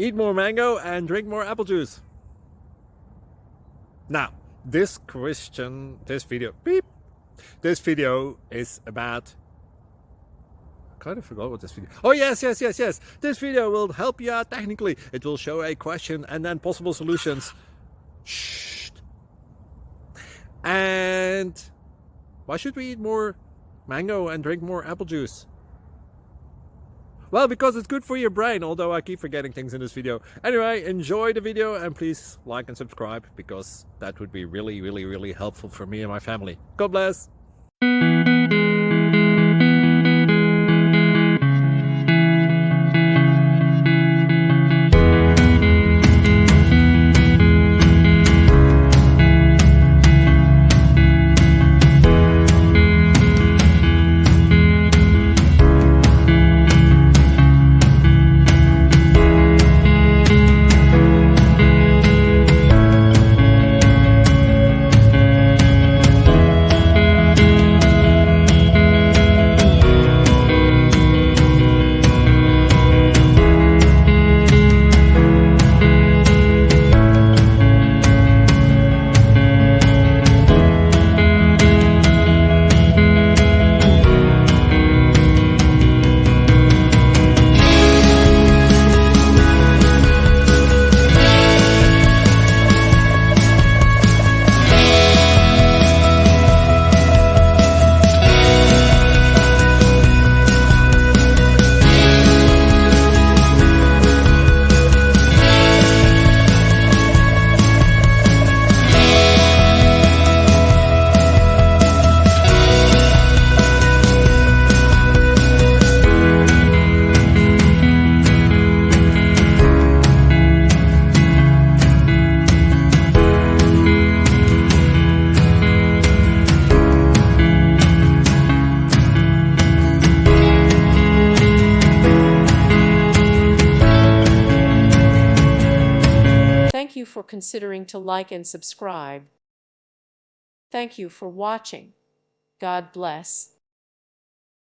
eat more mango and drink more apple juice. Now, this video is about, I kind of forgot what this video. Oh yes. This video will help you out technically. It will show a question and then possible solutions. Shh. And why should we eat more mango and drink more apple juice? Well, because it's good for your brain, although I keep forgetting things in this video. Anyway, enjoy the video and please like and subscribe, because that would be really helpful for me and my family. God bless! Thank you for considering to like and subscribe. Thank you for watching. God bless.